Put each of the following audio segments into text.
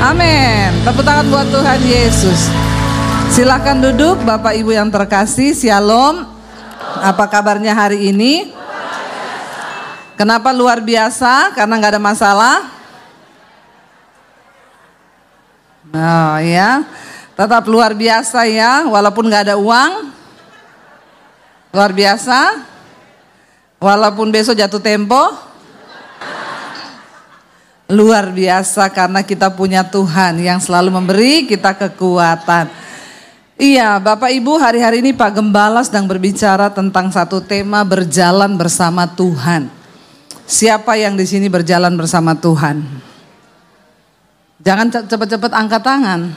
Amin. Tepuk tangan buat Tuhan Yesus. Silakan duduk Bapak Ibu yang terkasih. Shalom. Apa kabarnya hari ini? Kenapa luar biasa? Karena nggak ada masalah. Oh ya, tetap luar biasa ya, walaupun nggak ada uang. Luar biasa. Walaupun besok jatuh tempo. Luar biasa karena kita punya Tuhan yang selalu memberi kita kekuatan. Iya, Bapak Ibu, hari-hari ini Pak Gembala sedang berbicara tentang satu tema berjalan bersama Tuhan. Siapa yang di sini berjalan bersama Tuhan? Jangan cepat-cepat angkat tangan.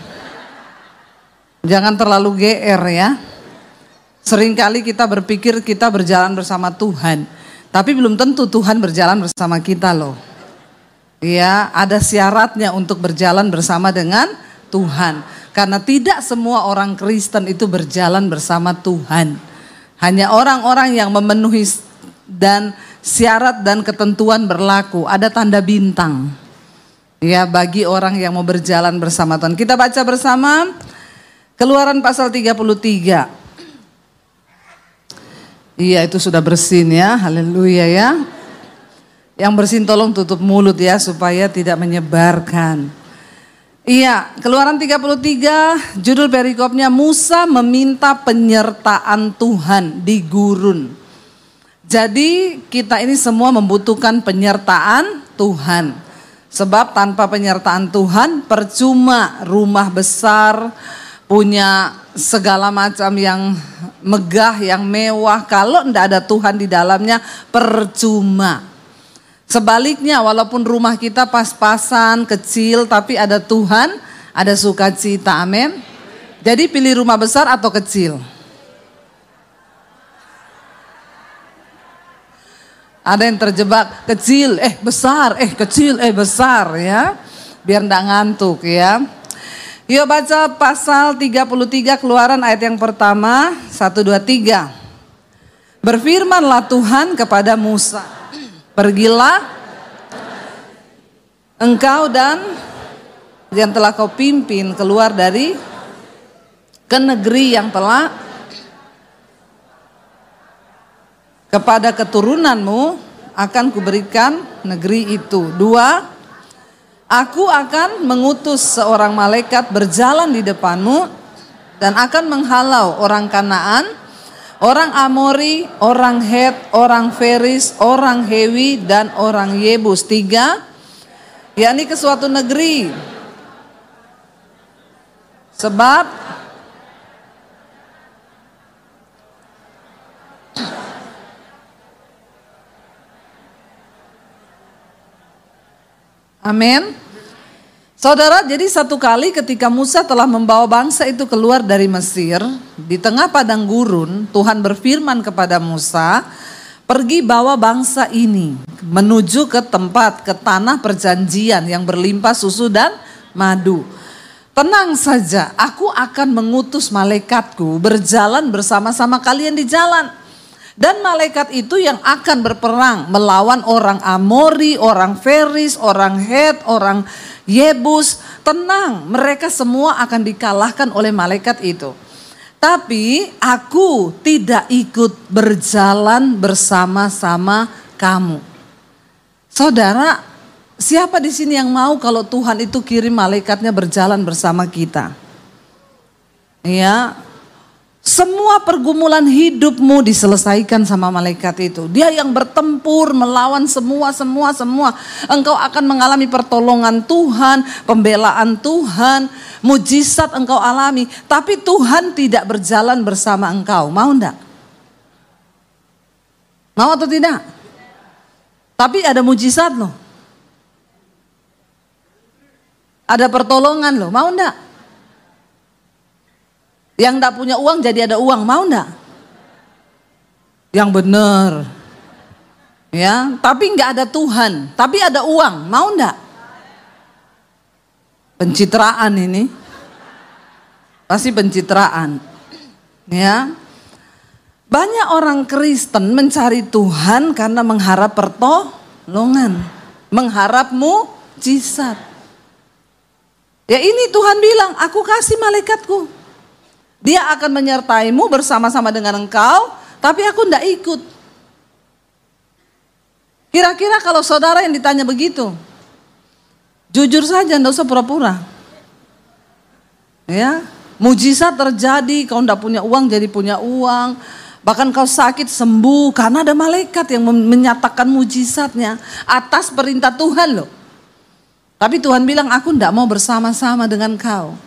Jangan terlalu GR ya. Seringkali kita berpikir kita berjalan bersama Tuhan, tapi belum tentu Tuhan berjalan bersama kita loh. Ya, ada syaratnya untuk berjalan bersama dengan Tuhan. Karena tidak semua orang Kristen itu berjalan bersama Tuhan. Hanya orang-orang yang memenuhi dan syarat dan ketentuan berlaku. Ada tanda bintang. Ya, bagi orang yang mau berjalan bersama Tuhan. Kita baca bersama Keluaran pasal 33. Iya, itu sudah bersin ya. Haleluya ya. Yang bersin tolong tutup mulut ya supaya tidak menyebarkan. Iya, Keluaran 33 judul perikopnya Musa meminta penyertaan Tuhan di gurun. Jadi kita ini semua membutuhkan penyertaan Tuhan. Sebab tanpa penyertaan Tuhan percuma rumah besar, punya segala macam yang megah, yang mewah. Kalau tidak ada Tuhan di dalamnya percuma. Sebaliknya walaupun rumah kita pas-pasan, kecil, tapi ada Tuhan, ada sukacita, amin. Jadi pilih rumah besar atau kecil? Ada yang terjebak, kecil, besar, kecil, besar ya. Biar enggak ngantuk ya. Yuk baca pasal 33 Keluaran ayat yang pertama, 1, 2, 3. Berfirmanlah Tuhan kepada Musa. Pergilah engkau dan yang telah kau pimpin keluar dari ke negeri yang telah kepada keturunanmu akan kuberikan negeri itu. 2, aku akan mengutus seorang malaikat berjalan di depanmu dan akan menghalau orang Kanaan, orang Amori, orang Het, orang Feris, orang Hewi, dan orang Yebus. 3, yakni ke suatu negeri. Sebab amin. Saudara, jadi satu kali ketika Musa telah membawa bangsa itu keluar dari Mesir, di tengah padang gurun, Tuhan berfirman kepada Musa, pergi bawa bangsa ini menuju ke tempat, ke tanah perjanjian yang berlimpah susu dan madu. Tenang saja, aku akan mengutus malaikatku berjalan bersama-sama kalian di jalan. Dan malaikat itu yang akan berperang melawan orang Amori, orang Feris, orang Het, orang Yebus. Tenang, mereka semua akan dikalahkan oleh malaikat itu. Tapi aku tidak ikut berjalan bersama-sama kamu. Saudara, siapa di sini yang mau kalau Tuhan itu kirim malaikatnya berjalan bersama kita? Ya. Semua pergumulan hidupmu diselesaikan sama malaikat itu. Dia yang bertempur melawan semua. Engkau akan mengalami pertolongan Tuhan, pembelaan Tuhan, mujizat engkau alami. Tapi Tuhan tidak berjalan bersama engkau. Mau enggak? Mau atau tidak? Tapi ada mujizat loh. Ada pertolongan loh. Mau enggak? Yang enggak punya uang jadi ada uang, mau enggak? Yang benar. Ya, tapi enggak ada Tuhan, tapi ada uang, mau enggak? Pencitraan ini. Pasti pencitraan. Ya. Banyak orang Kristen mencari Tuhan karena mengharap pertolongan, mengharap mujizat. Ya ini Tuhan bilang, aku kasih malaikatku. Dia akan menyertaimu bersama-sama dengan engkau, tapi aku tidak ikut. Kira-kira kalau saudara yang ditanya begitu, jujur saja, tidak usah pura-pura. Ya, mujizat terjadi, kau tidak punya uang jadi punya uang. Bahkan kau sakit sembuh karena ada malaikat yang menyatakan mujizatnya atas perintah Tuhan loh. Tapi Tuhan bilang, aku tidak mau bersama-sama dengan kau.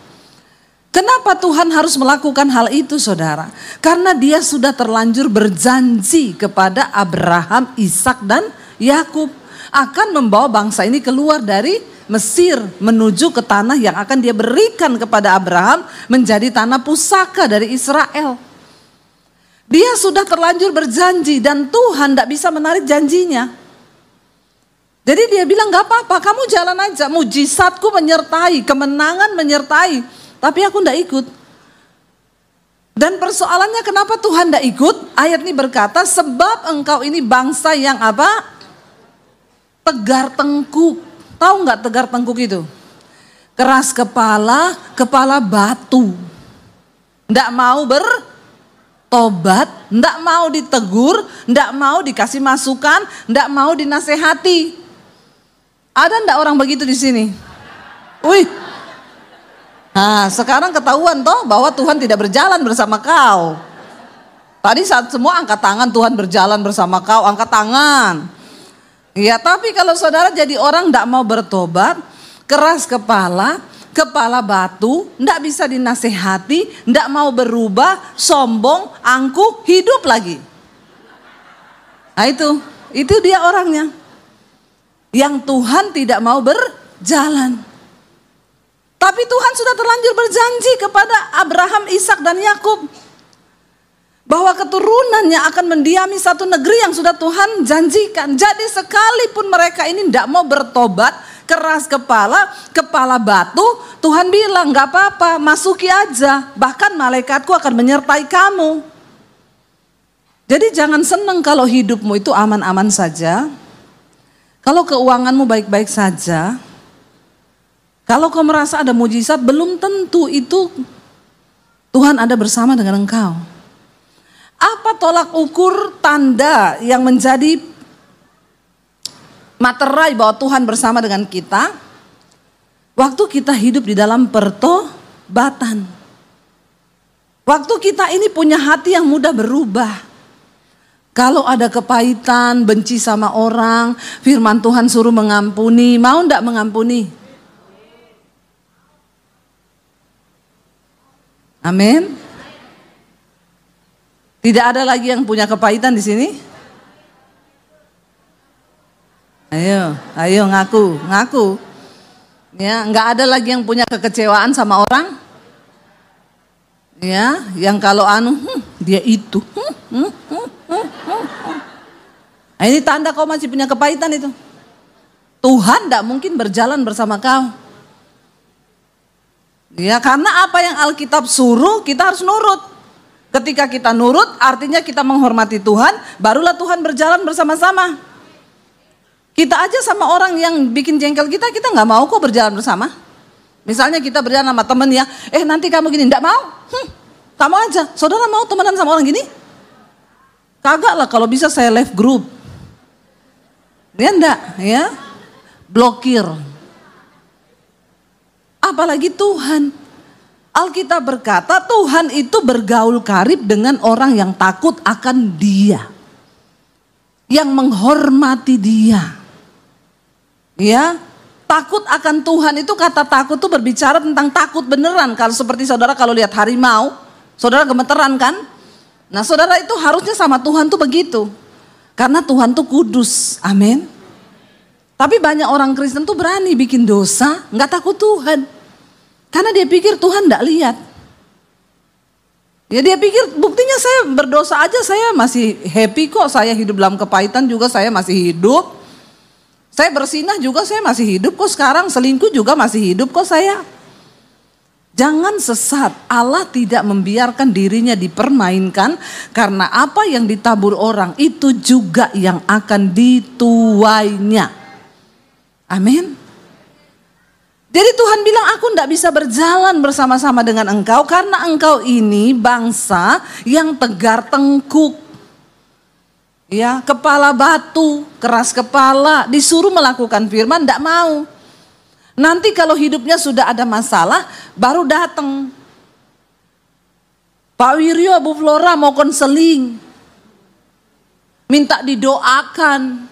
Kenapa Tuhan harus melakukan hal itu, saudara? Karena dia sudah terlanjur berjanji kepada Abraham, Ishak dan Yakub akan membawa bangsa ini keluar dari Mesir menuju ke tanah yang akan dia berikan kepada Abraham menjadi tanah pusaka dari Israel. Dia sudah terlanjur berjanji dan Tuhan tidak bisa menarik janjinya. Jadi dia bilang, gak apa-apa, kamu jalan aja, mujizatku menyertai, kemenangan menyertai. Tapi aku tidak ikut. Dan persoalannya kenapa Tuhan tidak ikut? Ayat ini berkata, sebab engkau ini bangsa yang apa? Tegar tengkuk. Tahu nggak tegar tengkuk itu? Keras kepala, kepala batu. Tidak mau bertobat, tidak mau ditegur, tidak mau dikasih masukan, tidak mau dinasehati. Ada ndak orang begitu di sini? Wih. Nah, sekarang ketahuan toh bahwa Tuhan tidak berjalan bersama kau. Tadi saat semua angkat tangan, Tuhan berjalan bersama kau, angkat tangan. Ya, tapi kalau saudara jadi orang tidak mau bertobat, keras kepala, kepala batu, tidak bisa dinasehati, tidak mau berubah, sombong, angkuh, hidup lagi. Nah itu dia orangnya. Yang Tuhan tidak mau berjalan. Tapi Tuhan sudah terlanjur berjanji kepada Abraham, Ishak dan Yakub bahwa keturunannya akan mendiami satu negeri yang sudah Tuhan janjikan. Jadi sekalipun mereka ini tidak mau bertobat, keras kepala, kepala batu, Tuhan bilang gak apa-apa, masuki aja. Bahkan malaikatku akan menyertai kamu. Jadi jangan senang kalau hidupmu itu aman-aman saja. Kalau keuanganmu baik-baik saja. Kalau kau merasa ada mujizat, belum tentu itu Tuhan ada bersama dengan engkau. Apa tolak ukur tanda yang menjadi materai bahwa Tuhan bersama dengan kita? Waktu kita hidup di dalam pertobatan. Waktu kita ini punya hati yang mudah berubah. Kalau ada kepahitan, benci sama orang, firman Tuhan suruh mengampuni, mau enggak mengampuni? Amin. Tidak ada lagi yang punya kepahitan di sini? Ayo ngaku. Ya, nggak ada lagi yang punya kekecewaan sama orang? Ya, yang kalau dia itu. Nah, ini tanda kau masih punya kepahitan itu. Tuhan tidak mungkin berjalan bersama kau. Ya, karena apa yang Alkitab suruh kita harus nurut. Ketika kita nurut artinya kita menghormati Tuhan, barulah Tuhan berjalan bersama-sama. Kita aja sama orang yang bikin jengkel kita nggak mau kok berjalan bersama. Misalnya kita berjalan sama temen ya, nanti kamu gini, nggak mau. Kamu aja, saudara mau temenan sama orang gini? Kagak lah, kalau bisa saya left group. Dia enggak, ya, blokir. Apalagi Tuhan. Alkitab berkata Tuhan itu bergaul karib dengan orang yang takut akan Dia. Yang menghormati Dia. Ya, takut akan Tuhan itu, kata takut itu berbicara tentang takut beneran. Kalau seperti saudara kalau lihat harimau, saudara gemeteran kan? Nah, saudara itu harusnya sama Tuhan tuh begitu. Karena Tuhan tuh kudus. Amin. Tapi banyak orang Kristen tuh berani bikin dosa, nggak takut Tuhan. Karena dia pikir Tuhan nggak lihat. Ya dia pikir buktinya saya berdosa aja saya masih happy kok. Saya hidup dalam kepahitan juga saya masih hidup. Saya bersinah juga saya masih hidup kok sekarang. Selingkuh juga masih hidup kok saya. Jangan sesat, Allah tidak membiarkan dirinya dipermainkan. Karena apa yang ditabur orang itu juga yang akan dituainya. Amin. Jadi Tuhan bilang, aku tidak bisa berjalan bersama-sama dengan engkau karena engkau ini bangsa yang tegar tengkuk. Ya, kepala batu, keras kepala, disuruh melakukan firman, tidak mau. Nanti kalau hidupnya sudah ada masalah, baru datang. Pak Wiryo, Bu Flora mau konseling. Minta didoakan.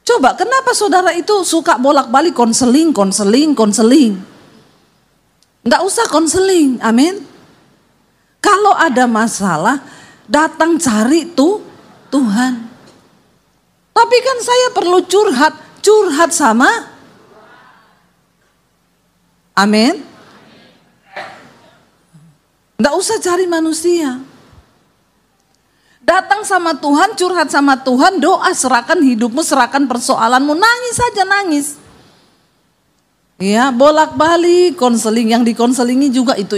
Coba kenapa saudara itu suka bolak-balik konseling. Enggak usah konseling, amin. Kalau ada masalah, datang cari Tuhan. Tapi kan saya perlu curhat sama, amin. Enggak usah cari manusia. Datang sama Tuhan, curhat sama Tuhan, doa, serahkan hidupmu, serahkan persoalanmu, nangis saja, nangis. Ya, bolak-balik konseling, yang dikonselingi juga itu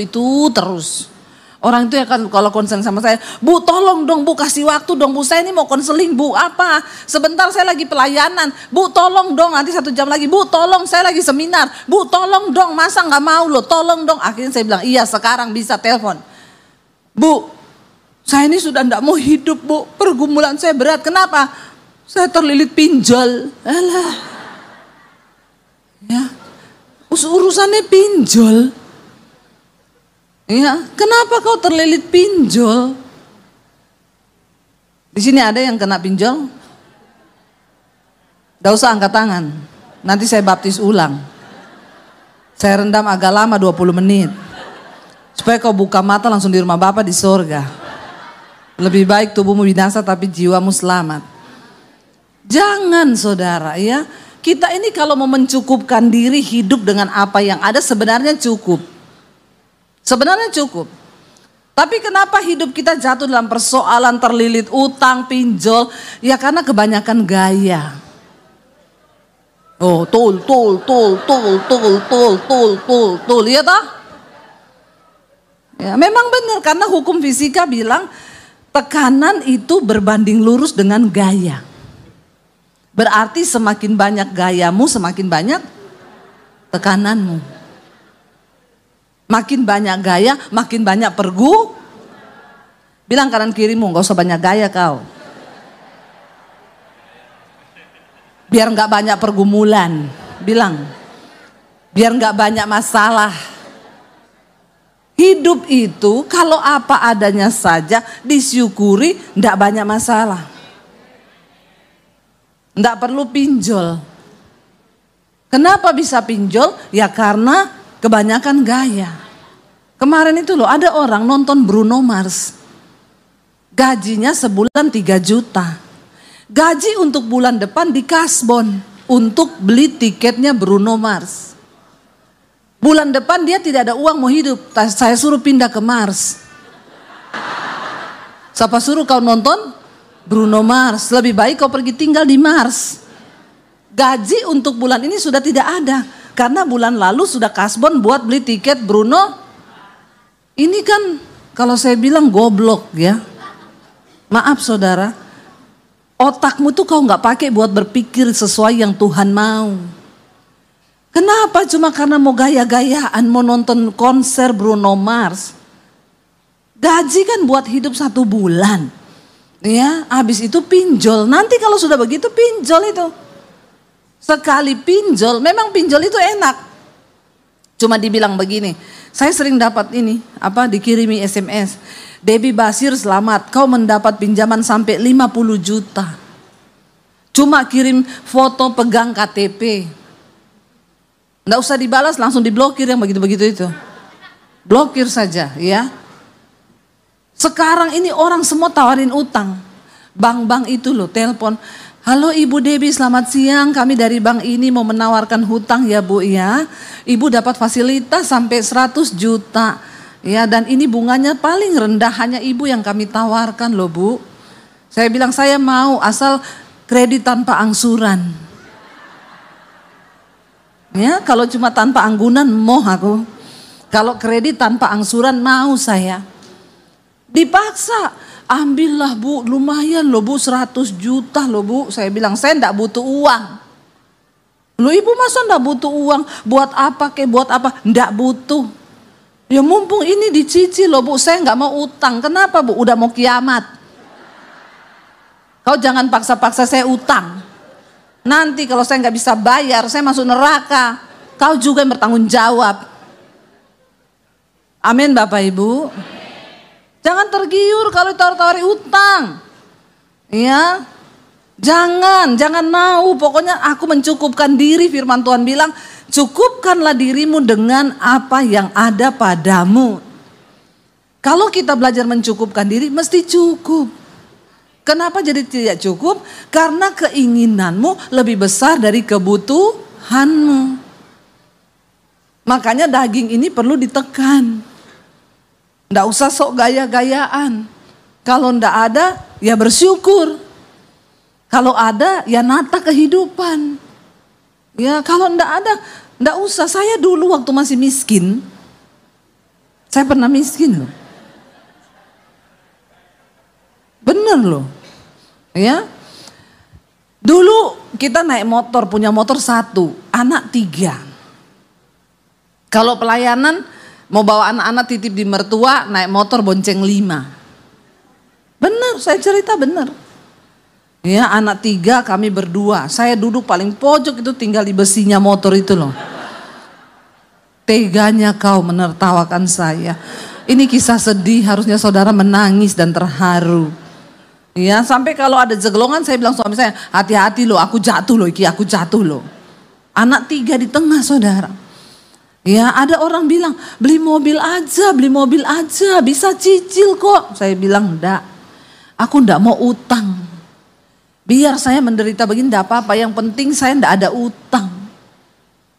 terus. Orang itu ya kan kalau konseling sama saya, Bu tolong dong Bu, kasih waktu dong Bu, saya ini mau konseling Bu, apa? Sebentar saya lagi pelayanan, Bu tolong dong, nanti 1 jam lagi, Bu tolong saya lagi seminar, Bu tolong dong, masa gak mau loh, tolong dong. Akhirnya saya bilang, iya sekarang bisa telepon. Bu, saya ini sudah tidak mau hidup Bu, pergumulan saya berat. Kenapa? Saya terlilit pinjol. Alah. Ya, urusannya pinjol. Ya, kenapa kau terlilit pinjol? Di sini ada yang kena pinjol? Tidak usah angkat tangan. Nanti saya baptis ulang. Saya rendam agak lama 20 menit. Supaya kau buka mata langsung di rumah Bapa di sorga. Lebih baik tubuhmu binasa tapi jiwamu selamat. Jangan saudara ya. Kita ini kalau mau mencukupkan diri hidup dengan apa yang ada sebenarnya cukup. Sebenarnya cukup. Tapi kenapa hidup kita jatuh dalam persoalan terlilit utang, pinjol? Ya karena kebanyakan gaya. Oh tul. Iya toh? Ya memang benar karena hukum fisika bilang tekanan itu berbanding lurus dengan gaya. Berarti semakin banyak gayamu, semakin banyak tekananmu. Makin banyak gaya, makin banyak Bilang kanan kirimu, gak usah banyak gaya kau. Biar gak banyak pergumulan. Bilang, biar gak banyak masalah. Hidup itu kalau apa adanya saja disyukuri, tidak banyak masalah. Tidak perlu pinjol. Kenapa bisa pinjol? Ya karena kebanyakan gaya. Kemarin itu loh ada orang nonton Bruno Mars. Gajinya sebulan 3 juta. Gaji untuk bulan depan di kasbon untuk beli tiketnya Bruno Mars. Bulan depan dia tidak ada uang mau hidup. Saya suruh pindah ke Mars. Siapa suruh kau nonton Bruno Mars? Lebih baik kau pergi tinggal di Mars. Gaji untuk bulan ini sudah tidak ada. Karena bulan lalu sudah kasbon buat beli tiket Bruno. Ini kan kalau saya bilang goblok ya. Maaf saudara. Otakmu tuh kau gak pakai buat berpikir sesuai yang Tuhan mau. Kenapa cuma karena mau gaya-gayaan, mau nonton konser Bruno Mars? Gaji kan buat hidup 1 bulan. Ya, habis itu pinjol. Nanti kalau sudah begitu pinjol itu. Sekali pinjol, memang pinjol itu enak. Cuma dibilang begini, saya sering dapat ini, dikirimi SMS. Debbie Basir selamat, kau mendapat pinjaman sampai 50 juta. Cuma kirim foto pegang KTP. Nggak usah dibalas, langsung diblokir yang begitu-begitu itu. Blokir saja ya. Sekarang ini orang semua tawarin utang. Bank-bank itu loh telepon. Halo Ibu Debbie selamat siang, kami dari bank ini mau menawarkan hutang ya Bu ya. Ibu dapat fasilitas sampai 100 juta. Ya dan ini bunganya paling rendah, hanya Ibu yang kami tawarkan loh Bu. Saya bilang saya mau asal kredit tanpa angsuran. Ya, kalau cuma tanpa anggunan mau aku. Kalau kredit tanpa angsuran mau saya. Dipaksa, ambillah Bu, lumayan loh Bu, 100 juta loh Bu. Saya bilang saya enggak butuh uang. Lu ibu masa ndak butuh uang? Buat apa kek? Buat apa? Ndak butuh. Ya mumpung ini dicicil loh bu, saya nggak mau utang. Kenapa bu? Udah mau kiamat. Kau jangan paksa-paksa saya utang. Nanti kalau saya nggak bisa bayar, saya masuk neraka. Kau juga yang bertanggung jawab. Amin Bapak Ibu. Jangan tergiur kalau ditawar-tawari utang. Ya, jangan mau. Pokoknya aku mencukupkan diri. Firman Tuhan bilang, cukupkanlah dirimu dengan apa yang ada padamu. Kalau kita belajar mencukupkan diri, mesti cukup. Kenapa jadi tidak cukup? Karena keinginanmu lebih besar dari kebutuhanmu. Makanya daging ini perlu ditekan. Nggak usah sok gaya-gayaan. Kalau nggak ada, ya bersyukur. Kalau ada, ya nata kehidupan. Ya kalau nggak ada, nggak usah. Saya dulu waktu masih miskin, saya pernah miskin loh. Bener loh. Ya. Dulu kita naik motor, punya motor 1, anak 3. Kalau pelayanan mau bawa anak-anak titip di mertua, naik motor bonceng 5. Bener, saya cerita bener. Ya anak 3, kami berdua. Saya duduk paling pojok itu, tinggal di besinya motor itu loh. Teganya kau menertawakan saya. Ini kisah sedih, harusnya saudara menangis dan terharu. Ya sampai kalau ada jeglongan saya bilang suami saya, hati-hati loh, aku jatuh loh, aku jatuh loh. Anak 3 di tengah saudara. Ya ada orang bilang, beli mobil aja, bisa cicil kok. Saya bilang enggak, aku enggak mau utang. Biar saya menderita begini enggak apa-apa, yang penting saya enggak ada utang.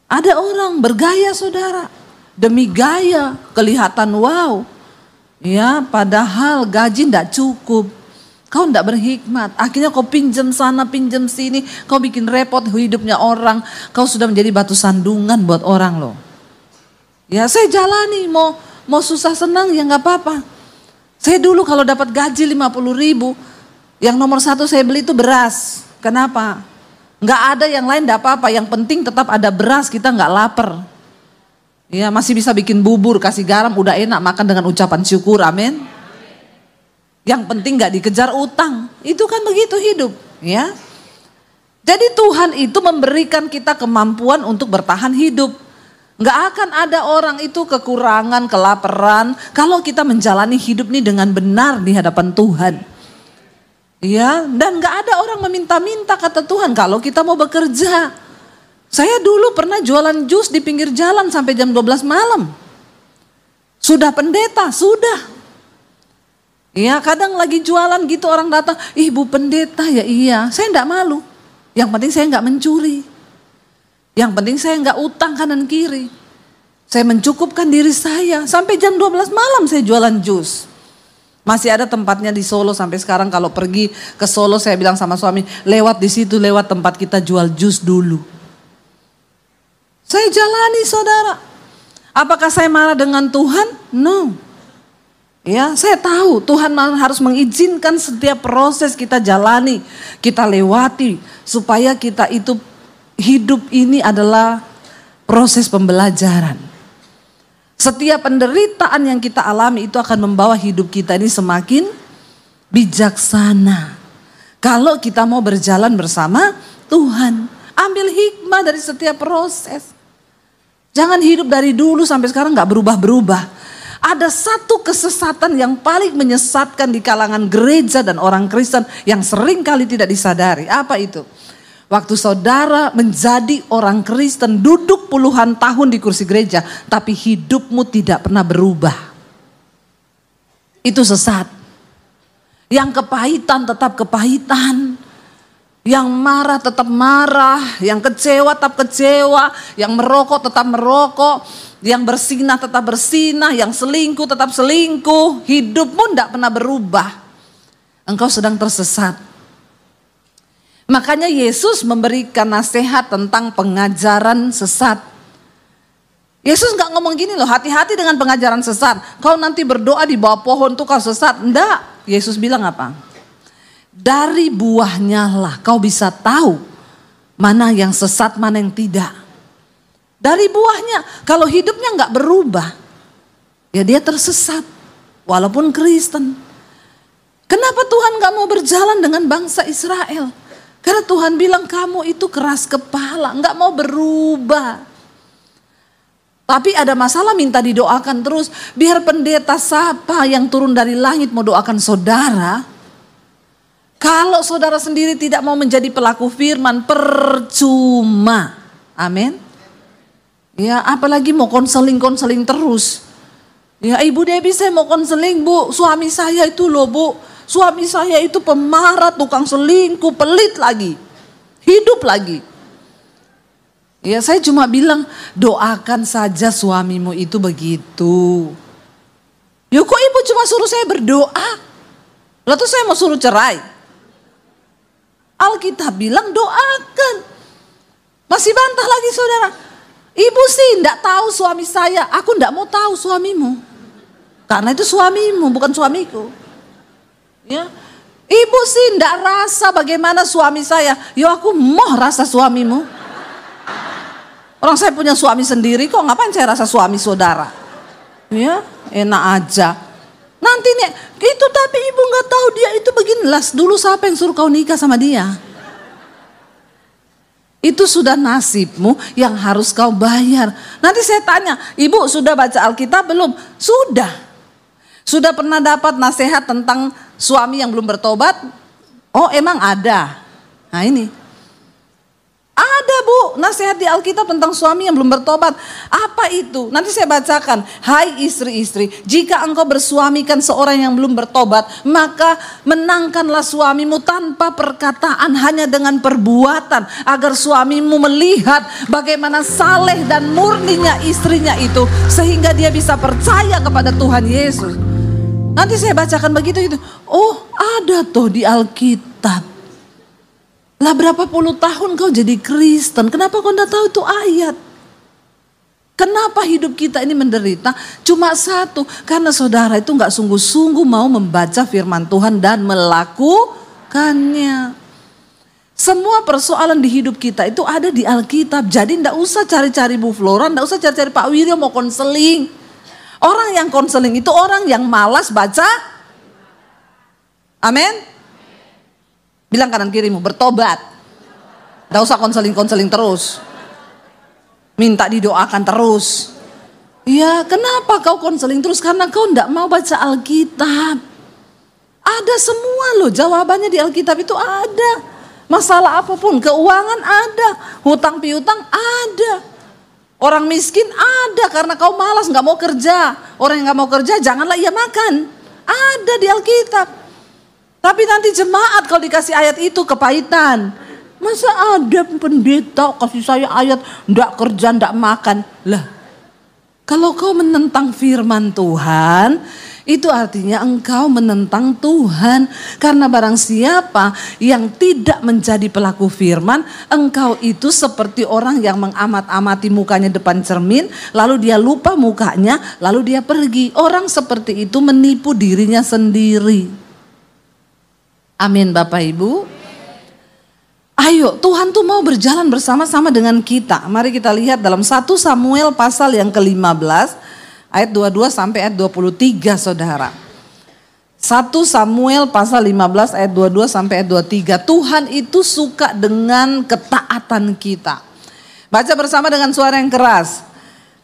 Ada orang bergaya saudara, demi gaya, kelihatan wow. Ya padahal gaji enggak cukup. Kau enggak berhikmat, akhirnya kau pinjam sana, pinjam sini, kau bikin repot hidupnya orang. Kau sudah menjadi batu sandungan buat orang loh. Ya saya jalani, mau susah senang ya nggak apa-apa. Saya dulu kalau dapat gaji 50.000, yang nomor 1 saya beli itu beras. Kenapa? Nggak ada yang lain nggak apa-apa, yang penting tetap ada beras, kita nggak lapar. Ya masih bisa bikin bubur, kasih garam, udah enak makan dengan ucapan syukur, amin. Yang penting nggak dikejar utang, itu kan begitu hidup, ya. Jadi Tuhan itu memberikan kita kemampuan untuk bertahan hidup. Nggak akan ada orang itu kekurangan, kelaparan kalau kita menjalani hidup ini dengan benar di hadapan Tuhan. Ya, dan nggak ada orang meminta-minta kata Tuhan kalau kita mau bekerja. Saya dulu pernah jualan jus di pinggir jalan sampai jam 12 malam. Sudah pendeta, sudah. Ya kadang lagi jualan gitu orang datang, ibu pendeta ya iya, saya enggak malu. Yang penting saya enggak mencuri. Yang penting saya enggak utang kanan kiri. Saya mencukupkan diri saya, sampai jam 12 malam saya jualan jus. Masih ada tempatnya di Solo sampai sekarang, kalau pergi ke Solo saya bilang sama suami, lewat di situ, lewat tempat kita jual jus dulu. Saya jalani saudara. Apakah saya marah dengan Tuhan? No. Ya, saya tahu Tuhan harus mengizinkan setiap proses kita jalani, kita lewati supaya kita itu hidup ini adalah proses pembelajaran. Setiap penderitaan yang kita alami itu akan membawa hidup kita ini semakin bijaksana. Kalau kita mau berjalan bersama Tuhan, ambil hikmah dari setiap proses. Jangan hidup dari dulu sampai sekarang gak berubah-berubah. Ada satu kesesatan yang paling menyesatkan di kalangan gereja dan orang Kristen yang sering kali tidak disadari. Apa itu? Waktu saudara menjadi orang Kristen, duduk puluhan tahun di kursi gereja, tapi hidupmu tidak pernah berubah. Itu sesat. Yang kepahitan tetap kepahitan. Yang marah tetap marah. Yang kecewa tetap kecewa. Yang merokok tetap merokok. Yang bersinah tetap bersinah. Yang selingkuh tetap selingkuh. Hidupmu tidak pernah berubah. Engkau sedang tersesat. Makanya Yesus memberikan nasihat tentang pengajaran sesat. Yesus gak ngomong gini loh, hati-hati dengan pengajaran sesat. Kau nanti berdoa di bawah pohon tuh kau sesat. Enggak, Yesus bilang apa? Dari buahnya lah kau bisa tahu mana yang sesat, mana yang tidak. Dari buahnya, kalau hidupnya nggak berubah, ya dia tersesat, walaupun Kristen. Kenapa Tuhan nggak mau berjalan dengan bangsa Israel? Karena Tuhan bilang kamu itu keras kepala, nggak mau berubah. Tapi ada masalah minta didoakan terus. Biar pendeta siapa yang turun dari langit mau doakan saudara. Kalau saudara sendiri tidak mau menjadi pelaku firman, percuma. Amin. Ya, apalagi mau konseling terus. Ya, Ibu Debbie, saya mau konseling, Bu. Suami saya itu loh, Bu. Suami saya itu pemarah, tukang selingkuh, pelit lagi. Hidup lagi. Ya, saya cuma bilang, doakan saja suamimu itu begitu. Ya, kok Ibu cuma suruh saya berdoa? Lalu saya mau suruh cerai. Alkitab bilang doakan. Masih bantah lagi saudara. Ibu sih enggak tahu suami saya. Aku enggak mau tahu suamimu. Karena itu suamimu, bukan suamiku. Ya. Ibu sih enggak rasa bagaimana suami saya. Ya aku mau rasa suamimu. Orang saya punya suami sendiri kok, ngapain saya rasa suami saudara? Ya, enak aja. Nanti nih, itu tapi ibu nggak tahu dia itu beginilah. Dulu siapa yang suruh kau nikah sama dia? Itu sudah nasibmu yang harus kau bayar. Nanti saya tanya, ibu sudah baca Alkitab belum? Sudah. Sudah pernah dapat nasihat tentang suami yang belum bertobat? Oh emang ada. Nah ini. Ada Bu, nasihat di Alkitab tentang suami yang belum bertobat. Apa itu? Nanti saya bacakan. Hai istri-istri, jika engkau bersuamikan seorang yang belum bertobat, maka menangkanlah suamimu tanpa perkataan, hanya dengan perbuatan, agar suamimu melihat bagaimana saleh dan murninya istrinya itu, sehingga dia bisa percaya kepada Tuhan Yesus. Nanti saya bacakan begitu itu. Oh ada tuh di Alkitab. Lah berapa puluh tahun kau jadi Kristen, kenapa kau tidak tahu itu ayat? Kenapa hidup kita ini menderita? Cuma satu, karena saudara itu nggak sungguh-sungguh mau membaca firman Tuhan dan melakukannya. Semua persoalan di hidup kita itu ada di Alkitab. Jadi tidak usah cari-cari Bu Flora, tidak usah cari-cari Pak Wiryo mau konseling. Orang yang konseling itu orang yang malas baca. Amin. Bilang kanan kirimu, bertobat. Gak usah konseling-konseling terus. Minta didoakan terus. Ya kenapa kau konseling terus? Karena kau tidak mau baca Alkitab. Ada semua loh jawabannya di Alkitab itu ada. Masalah apapun, keuangan ada. Hutang piutang ada. Orang miskin ada karena kau malas gak mau kerja. Orang yang gak mau kerja janganlah ia makan. Ada di Alkitab. Tapi nanti jemaat kalau dikasih ayat itu kepahitan. Masa ada pendeta kasih saya ayat ndak kerja ndak makan. Lah kalau kau menentang firman Tuhan, itu artinya engkau menentang Tuhan. Karena barang siapa yang tidak menjadi pelaku firman, engkau itu seperti orang yang mengamat-amati mukanya depan cermin, lalu dia lupa mukanya, lalu dia pergi. Orang seperti itu menipu dirinya sendiri. Amin Bapak Ibu. Ayo Tuhan tuh mau berjalan bersama-sama dengan kita. Mari kita lihat dalam 1 Samuel pasal yang ke-15 ayat 22 sampai ayat 23 saudara. 1 Samuel pasal 15 ayat 22 sampai ayat 23. Tuhan itu suka dengan ketaatan kita. Baca bersama dengan suara yang keras.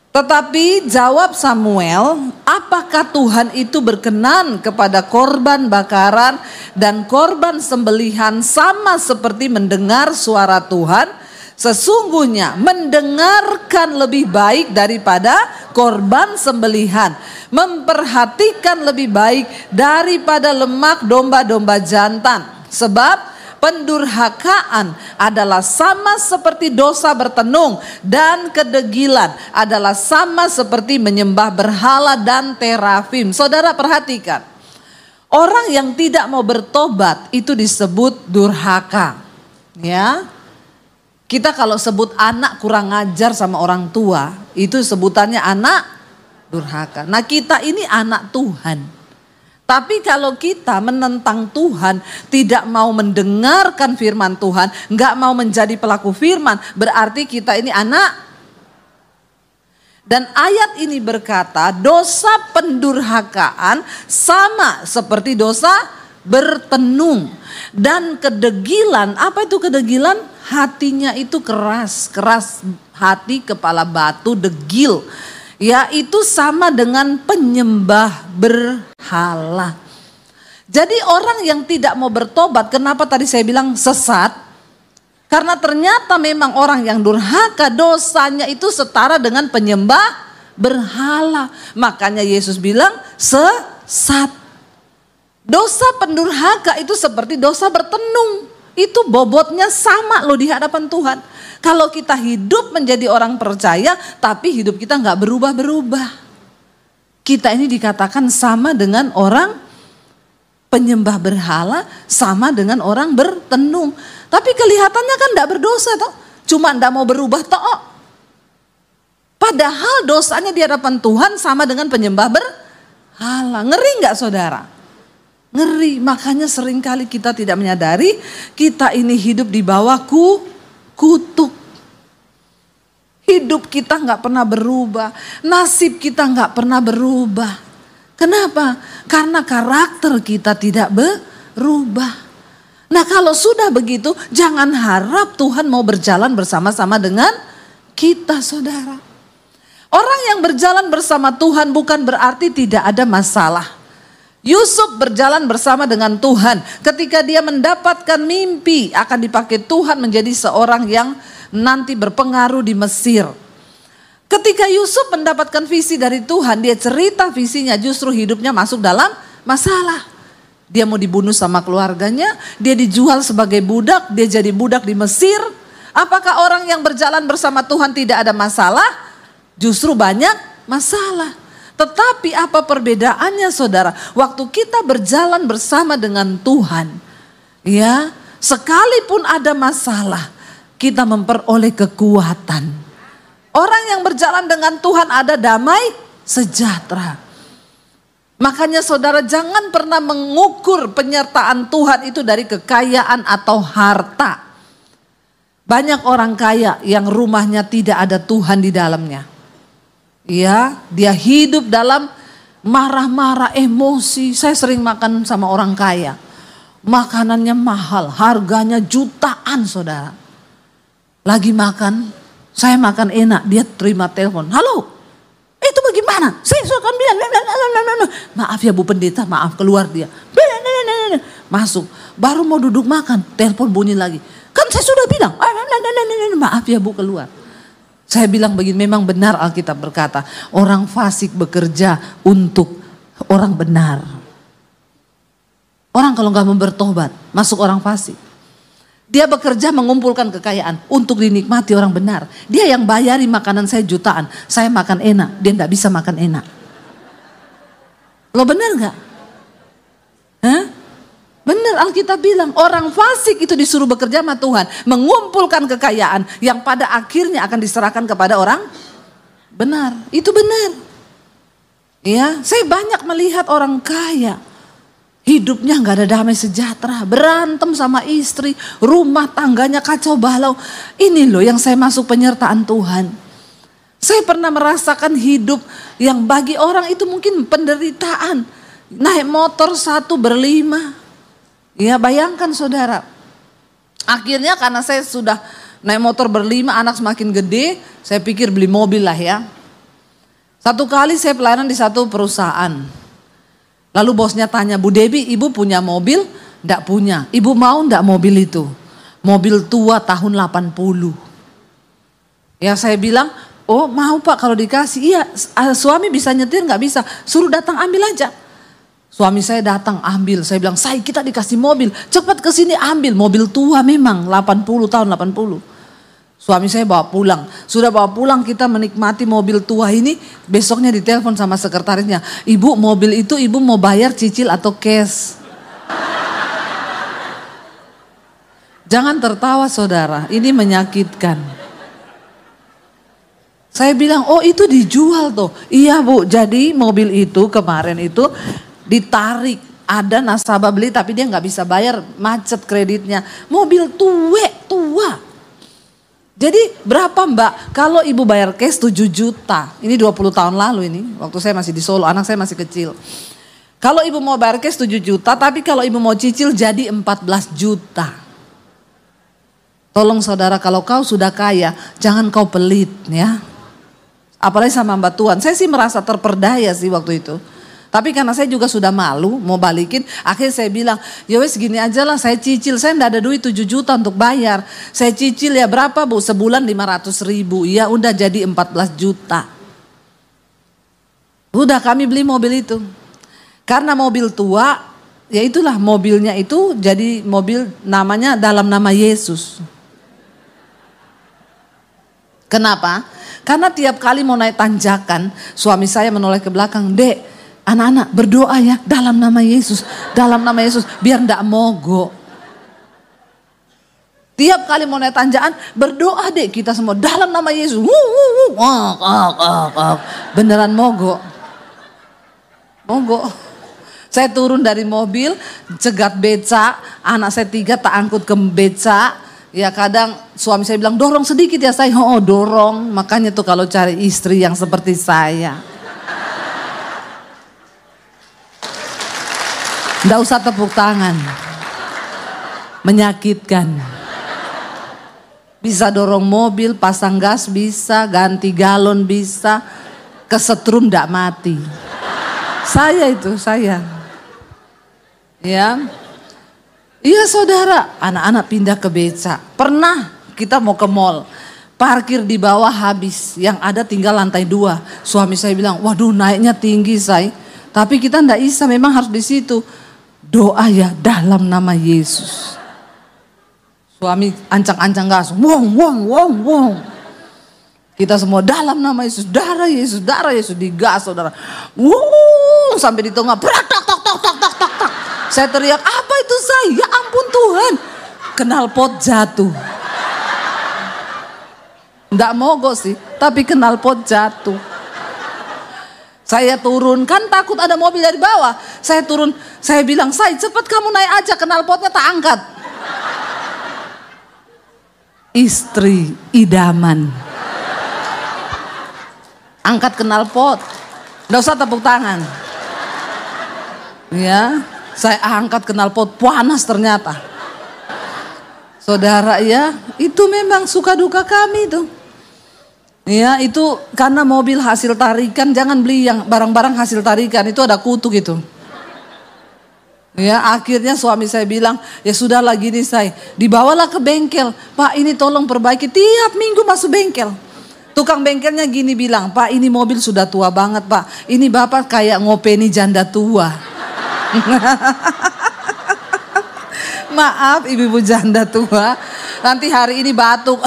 Tetapi jawab Samuel, apakah Tuhan itu berkenan kepada korban bakaran dan korban sembelihan sama seperti mendengar suara Tuhan? Sesungguhnya mendengarkan lebih baik daripada korban sembelihan. Memperhatikan lebih baik daripada lemak domba-domba jantan. Sebab pendurhakaan adalah sama seperti dosa bertenung, dan kedegilan adalah sama seperti menyembah berhala dan terafim. Saudara perhatikan, orang yang tidak mau bertobat itu disebut durhaka. Ya, kita kalau sebut anak kurang ajar sama orang tua, itu sebutannya anak durhaka. Nah kita ini anak Tuhan. Tapi kalau kita menentang Tuhan, tidak mau mendengarkan firman Tuhan, nggak mau menjadi pelaku firman, berarti kita ini anak. Dan ayat ini berkata, dosa pendurhakaan sama seperti dosa bertenung. Dan kedegilan, apa itu kedegilan? Hatinya itu keras hati, kepala batu, degil. Ya, itu sama dengan penyembah berhala. Jadi orang yang tidak mau bertobat, kenapa tadi saya bilang sesat? Karena ternyata memang orang yang durhaka dosanya itu setara dengan penyembah berhala. Makanya Yesus bilang sesat. Dosa pendurhaka itu seperti dosa bertenung. Itu bobotnya sama loh di hadapan Tuhan. Kalau kita hidup menjadi orang percaya, tapi hidup kita nggak berubah-berubah. Kita ini dikatakan sama dengan orang penyembah berhala, sama dengan orang bertenung. Tapi kelihatannya kan nggak berdosa toh, cuma nggak mau berubah toh. Padahal dosanya di hadapan Tuhan sama dengan penyembah berhala. Ngeri nggak saudara? Ngeri. Makanya seringkali kita tidak menyadari kita ini hidup di bawah kutuk. Hidup kita nggak pernah berubah, nasib kita nggak pernah berubah. Kenapa? Karena karakter kita tidak berubah. Nah kalau sudah begitu, jangan harap Tuhan mau berjalan bersama-sama dengan kita, saudara. Orang yang berjalan bersama Tuhan bukan berarti tidak ada masalah. Yusuf berjalan bersama dengan Tuhan. Ketika dia mendapatkan mimpi, akan dipakai Tuhan menjadi seorang yang nanti berpengaruh di Mesir. Ketika Yusuf mendapatkan visi dari Tuhan, dia cerita visinya, justru hidupnya masuk dalam masalah. Dia mau dibunuh sama keluarganya, dia dijual sebagai budak, dia jadi budak di Mesir. Apakah orang yang berjalan bersama Tuhan tidak ada masalah? Justru banyak masalah. Tetapi apa perbedaannya saudara? Waktu kita berjalan bersama dengan Tuhan, ya, sekalipun ada masalah, kita memperoleh kekuatan. Orang yang berjalan dengan Tuhan ada damai sejahtera. Makanya saudara jangan pernah mengukur penyertaan Tuhan itu dari kekayaan atau harta. Banyak orang kaya yang rumahnya tidak ada Tuhan di dalamnya. Ya, dia hidup dalam marah-marah, emosi. Saya sering makan sama orang kaya. Makanannya mahal, harganya jutaan saudara. Lagi makan, saya makan enak, dia terima telepon. Halo, itu bagaimana? Saya suka bilang, maaf ya Bu Pendeta, maaf, keluar dia. Masuk, baru mau duduk makan, telepon bunyi lagi. Kan saya sudah bilang, maaf ya Bu, keluar. Saya bilang begini, memang benar Alkitab berkata, orang fasik bekerja untuk orang benar. Orang kalau nggak mau bertobat, masuk orang fasik. Dia bekerja mengumpulkan kekayaan untuk dinikmati orang benar. Dia yang bayari makanan saya jutaan, saya makan enak, dia nggak bisa makan enak. Lo benar nggak? Hah? Benar, Alkitab bilang orang fasik itu disuruh bekerja sama Tuhan, mengumpulkan kekayaan yang pada akhirnya akan diserahkan kepada orang benar. Itu benar. Ya, saya banyak melihat orang kaya hidupnya nggak ada damai sejahtera, berantem sama istri, rumah tangganya kacau balau. Ini loh yang saya masuk penyertaan Tuhan. Saya pernah merasakan hidup yang bagi orang itu mungkin penderitaan. Naik motor 1 berlima. Ya bayangkan saudara. Akhirnya karena saya sudah naik motor berlima, anak semakin gede, saya pikir beli mobil lah ya. Satu kali saya pelayanan di satu perusahaan. Lalu bosnya tanya, Bu Debbie, ibu punya mobil? Nggak punya. Ibu mau nggak mobil itu? Mobil tua tahun 80. Ya saya bilang, oh mau Pak kalau dikasih. Iya, suami bisa nyetir nggak bisa? Suruh datang ambil aja. Suami saya datang ambil, saya bilang, "Say, kita dikasih mobil, cepat ke sini ambil." Mobil tua memang, 80 tahun 80. Suami saya bawa pulang. Sudah bawa pulang, kita menikmati mobil tua ini. Besoknya ditelepon sama sekretarisnya, "Ibu, mobil itu ibu mau bayar cicil atau cash?" Jangan tertawa saudara, ini menyakitkan. Saya bilang, "Oh itu dijual tuh." "Iya Bu, jadi mobil itu kemarin itu ditarik. Ada nasabah beli tapi dia nggak bisa bayar, macet kreditnya. Mobil tua. Jadi berapa mbak? Kalau ibu bayar cash 7 juta. Ini 20 tahun lalu ini. Waktu saya masih di Solo, anak saya masih kecil. Kalau ibu mau bayar cash 7 juta, tapi kalau ibu mau cicil jadi 14 juta. Tolong saudara, kalau kau sudah kaya, jangan kau pelit ya. Apalagi sama mbak Tuhan. Saya sih merasa terperdaya sih waktu itu. Tapi karena saya juga sudah malu mau balikin, akhirnya saya bilang, ya wes gini aja lah, saya cicil, saya enggak ada duit 7 juta untuk bayar. Saya cicil ya berapa bu? Sebulan 500.000, ya udah jadi 14 juta. Udah kami beli mobil itu. Karena mobil tua, ya itulah mobilnya itu jadi mobil namanya dalam nama Yesus. Kenapa? Karena tiap kali mau naik tanjakan, suami saya menoleh ke belakang, Dek, anak-anak berdoa ya dalam nama Yesus, dalam nama Yesus, biar ndak mogok. Tiap kali mau naik tanjakan berdoa deh kita semua dalam nama Yesus. Beneran mogok. Saya turun dari mobil, cegat beca, anak saya 3 tak angkut ke beca. Ya kadang suami saya bilang dorong sedikit ya saya, dorong. Makanya tuh kalau cari istri yang seperti saya. Nggak usah tepuk tangan, menyakitkan. Bisa dorong mobil, pasang gas bisa, ganti galon bisa, kesetrum nggak mati. Saya. Ya, iya saudara, anak-anak pindah ke beca. Pernah kita mau ke mall, parkir di bawah habis, yang ada tinggal lantai 2. Suami saya bilang, waduh naiknya tinggi say, tapi kita nggak bisa, memang harus di situ. Doa ya dalam nama Yesus. Suami ancang-ancang gas, wong. Kita semua dalam nama Yesus, darah Yesus digas saudara. Sampai di tengah, tok. Saya teriak, apa itu saya? Ya ampun Tuhan. Knalpot jatuh. Nggak mogok sih, tapi knalpot jatuh. Saya turun, kan takut ada mobil dari bawah. Saya turun, saya bilang, Say cepat kamu naik aja, knalpotnya tak angkat. Istri idaman. Angkat knalpot, nggak usah tepuk tangan. Ya, saya angkat knalpot, panas ternyata. Saudara ya, itu memang suka duka kami tuh. Ya itu karena mobil hasil tarikan, jangan beli yang barang-barang hasil tarikan, itu ada kutu gitu. Ya akhirnya suami saya bilang, ya sudahlah gini saya, dibawalah ke bengkel. Pak ini tolong perbaiki, tiap minggu masuk bengkel. Tukang bengkelnya gini bilang, Pak ini mobil sudah tua banget Pak, ini Bapak kayak ngopeni janda tua. Maaf ibu-ibu janda tua, nanti hari ini batuk,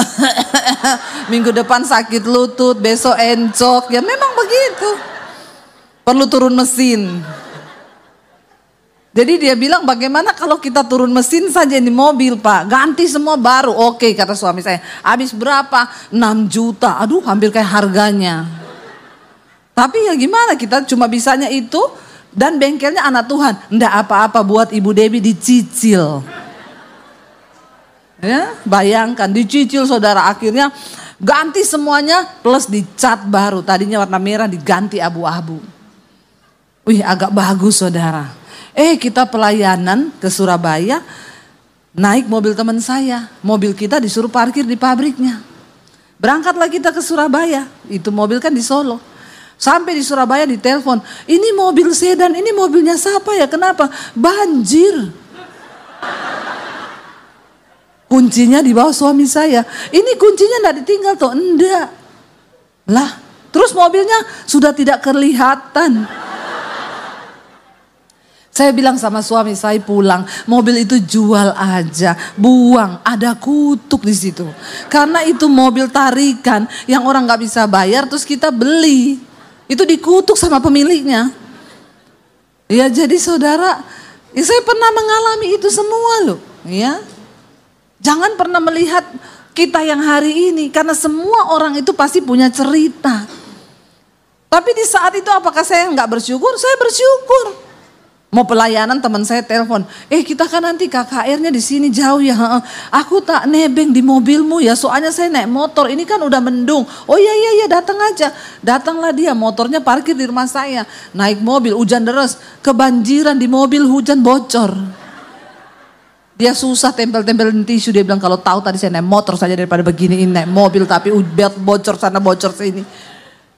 minggu depan sakit lutut, besok encok, ya memang begitu. Perlu turun mesin. Jadi dia bilang bagaimana kalau kita turun mesin saja di mobil Pak, ganti semua baru. Oke kata suami saya, habis berapa? 6 juta, aduh hampir kayak harganya. Tapi ya gimana, kita cuma bisanya itu. Dan bengkelnya anak Tuhan, ndak apa-apa buat Ibu Debbie dicicil. Ya, bayangkan dicicil saudara, akhirnya ganti semuanya plus dicat baru. Tadinya warna merah diganti abu-abu. Wih, agak bagus saudara. Kita pelayanan ke Surabaya, naik mobil teman saya. Mobil kita disuruh parkir di pabriknya. Berangkatlah kita ke Surabaya, itu mobil kan di Solo. Sampai di Surabaya ditelepon, ini mobil sedan, ini mobilnya siapa ya, kenapa? Banjir. Kuncinya di bawah suami saya. Ini kuncinya enggak ditinggal tuh, enggak. Lah, terus mobilnya sudah tidak kelihatan. Saya bilang sama suami saya pulang, mobil itu jual aja, buang, ada kutuk di situ. Karena itu mobil tarikan yang orang nggak bisa bayar, terus kita beli. Itu dikutuk sama pemiliknya. Ya jadi saudara, ya saya pernah mengalami itu semua loh. Ya, jangan pernah melihat kita yang hari ini, karena semua orang itu pasti punya cerita. Tapi di saat itu apakah saya nggak bersyukur? Saya bersyukur. Mau pelayanan teman saya telepon, kita kan nanti KKR-nya di sini jauh ya. Aku tak nebeng di mobilmu ya, soalnya saya naik motor, ini kan udah mendung. Oh iya datang aja. Datanglah dia, motornya parkir di rumah saya. Naik mobil, hujan deras, kebanjiran di mobil, hujan bocor. Dia susah tempel-tempelin tisu, dia bilang kalau tahu tadi saya naik motor saja daripada begini, ini naik mobil tapi bocor sana bocor sini.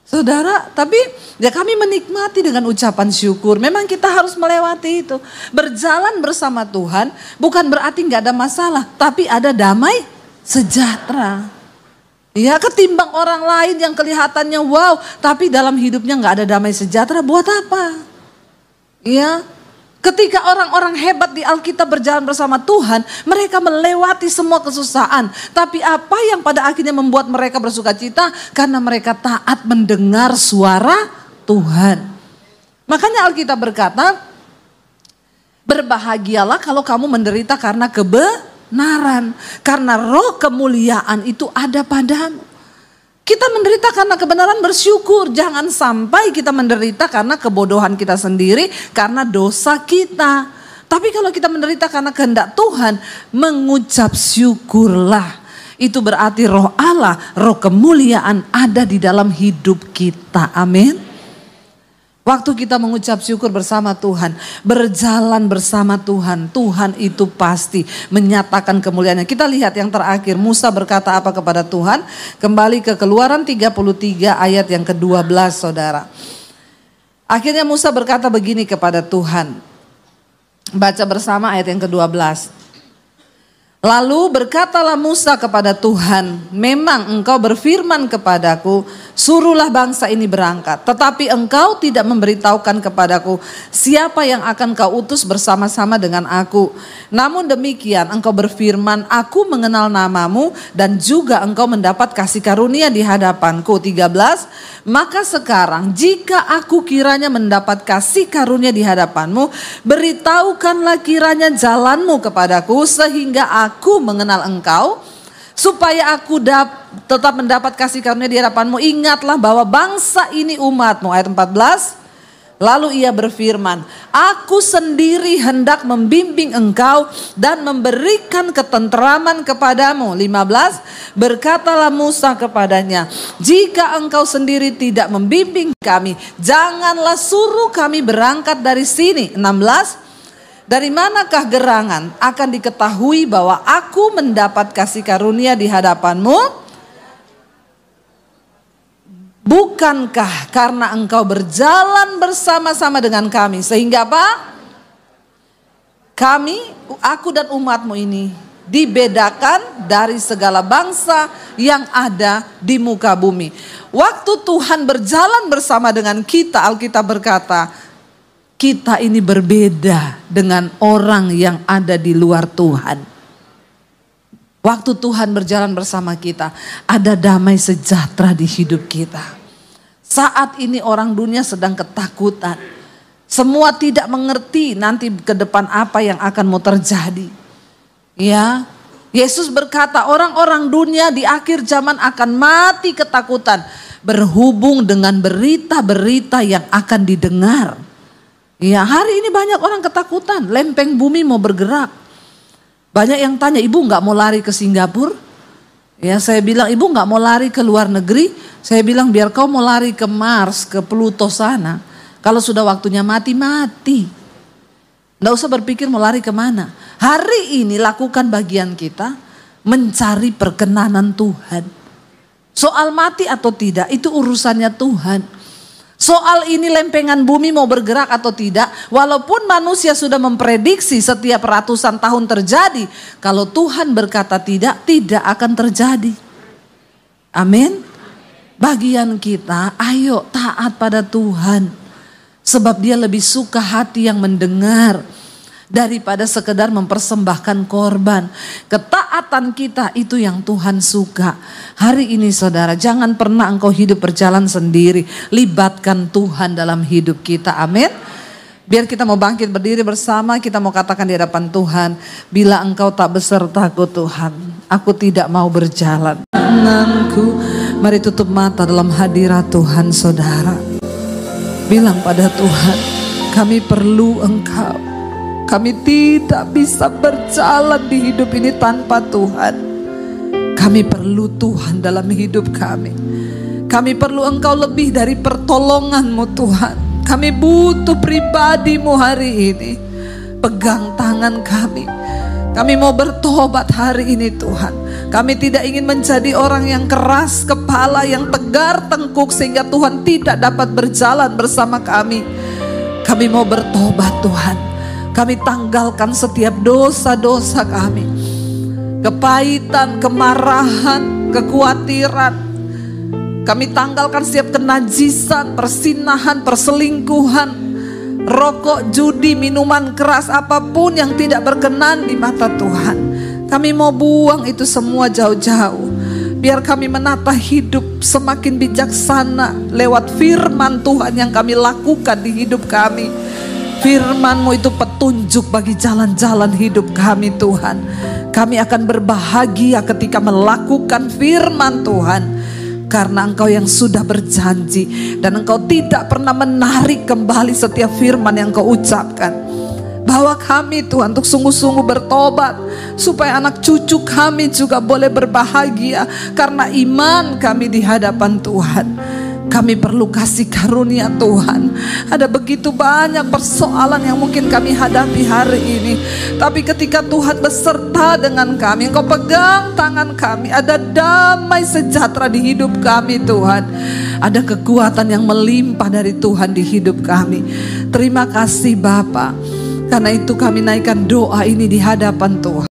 Saudara, tapi ya kami menikmati dengan ucapan syukur. Memang kita harus melewati itu. Berjalan bersama Tuhan bukan berarti gak ada masalah, tapi ada damai sejahtera. Ya, ketimbang orang lain yang kelihatannya wow, tapi dalam hidupnya gak ada damai sejahtera, buat apa? Ya, ketika orang-orang hebat di Alkitab berjalan bersama Tuhan, mereka melewati semua kesusahan. Tapi apa yang pada akhirnya membuat mereka bersuka cita? Karena mereka taat mendengar suara Tuhan. Makanya Alkitab berkata, berbahagialah kalau kamu menderita karena kebenaran. Karena roh kemuliaan itu ada padamu. Kita menderita karena kebenaran, bersyukur. Jangan sampai kita menderita karena kebodohan kita sendiri, karena dosa kita. Tapi kalau kita menderita karena kehendak Tuhan, mengucap syukurlah. Itu berarti roh Allah, roh kemuliaan ada di dalam hidup kita. Amin. Waktu kita mengucap syukur bersama Tuhan, berjalan bersama Tuhan, Tuhan itu pasti menyatakan kemuliaannya. Kita lihat yang terakhir, Musa berkata apa kepada Tuhan? Kembali ke Keluaran 33 ayat yang ke-12, saudara. Akhirnya Musa berkata begini kepada Tuhan. Baca bersama ayat yang ke-12. Lalu berkatalah Musa kepada Tuhan, memang engkau berfirman kepadaku, suruhlah bangsa ini berangkat. Tetapi engkau tidak memberitahukan kepadaku siapa yang akan kau utus bersama-sama dengan aku. Namun demikian engkau berfirman, aku mengenal namamu dan juga engkau mendapat kasih karunia di hadapanku. 13, maka sekarang jika aku kiranya mendapat kasih karunia di hadapanmu, beritahukanlah kiranya jalanmu kepadaku sehingga aku mengenal engkau, supaya aku tetap mendapat kasih karunia di hadapanmu. Ingatlah bahwa bangsa ini umatmu. Ayat 14. Lalu ia berfirman, aku sendiri hendak membimbing engkau dan memberikan ketenteraman kepadamu. 15. Berkatalah Musa kepadanya, jika engkau sendiri tidak membimbing kami, janganlah suruh kami berangkat dari sini. 16. Dari manakah gerangan akan diketahui bahwa aku mendapat kasih karunia di hadapanmu? Bukankah karena engkau berjalan bersama-sama dengan kami, sehingga apa? Aku dan umatmu ini dibedakan dari segala bangsa yang ada di muka bumi. Waktu Tuhan berjalan bersama dengan kita, Alkitab berkata, kita ini berbeda dengan orang yang ada di luar Tuhan. Waktu Tuhan berjalan bersama kita, ada damai sejahtera di hidup kita. Saat ini orang dunia sedang ketakutan. Semua tidak mengerti nanti ke depan apa yang akan mau terjadi. Ya, Yesus berkata orang-orang dunia di akhir zaman akan mati ketakutan berhubung dengan berita-berita yang akan didengar. Ya, hari ini banyak orang ketakutan, lempeng bumi mau bergerak. Banyak yang tanya, ibu gak mau lari ke Singapura? Ya, saya bilang, ibu gak mau lari ke luar negeri? Saya bilang, biar kau mau lari ke Mars, ke Pluto sana. Kalau sudah waktunya mati, mati. Gak usah berpikir mau lari kemana. Hari ini lakukan bagian kita, mencari perkenanan Tuhan. Soal mati atau tidak, itu urusannya Tuhan. Soal ini lempengan bumi mau bergerak atau tidak, walaupun manusia sudah memprediksi setiap ratusan tahun terjadi, kalau Tuhan berkata tidak, tidak akan terjadi. Amin. Bagian kita, ayo taat pada Tuhan. Sebab dia lebih suka hati yang mendengar daripada sekedar mempersembahkan korban. Ketaatan kita itu yang Tuhan suka. Hari ini saudara, jangan pernah engkau hidup berjalan sendiri. Libatkan Tuhan dalam hidup kita. Amin. Biar kita mau bangkit berdiri bersama, kita mau katakan di hadapan Tuhan, bila engkau tak besertaku Tuhan, aku tidak mau berjalan. Mari tutup mata dalam hadirat Tuhan saudara. Bilang pada Tuhan, Kami perlu Engkau. Kami tidak bisa berjalan di hidup ini tanpa Tuhan. Kami perlu Tuhan dalam hidup kami. Kami perlu Engkau lebih dari pertolongan-Mu Tuhan. Kami butuh pribadi-Mu hari ini. Pegang tangan kami. Kami mau bertobat hari ini Tuhan. Kami tidak ingin menjadi orang yang keras kepala, yang tegar tengkuk sehingga Tuhan tidak dapat berjalan bersama kami. Kami mau bertobat Tuhan. Kami tanggalkan setiap dosa-dosa kami. Kepahitan, kemarahan, kekhawatiran. Kami tanggalkan setiap kenajisan, persinahan, perselingkuhan, rokok, judi, minuman keras, apapun yang tidak berkenan di mata Tuhan. Kami mau buang itu semua jauh-jauh. Biar kami menata hidup semakin bijaksana lewat firman Tuhan yang kami lakukan di hidup kami. Firman-Mu itu petunjuk bagi jalan-jalan hidup kami Tuhan. Kami akan berbahagia ketika melakukan firman Tuhan. Karena Engkau yang sudah berjanji. Dan Engkau tidak pernah menarik kembali setiap firman yang Engkau ucapkan. Bawa kami Tuhan untuk sungguh-sungguh bertobat. Supaya anak cucu kami juga boleh berbahagia. Karena iman kami di hadapan Tuhan. Kami perlu kasih karunia Tuhan. Ada begitu banyak persoalan yang mungkin kami hadapi hari ini. Tapi ketika Tuhan beserta dengan kami, Engkau pegang tangan kami, ada damai sejahtera di hidup kami Tuhan. Ada kekuatan yang melimpah dari Tuhan di hidup kami. Terima kasih Bapa. Karena itu kami naikkan doa ini di hadapan Tuhan.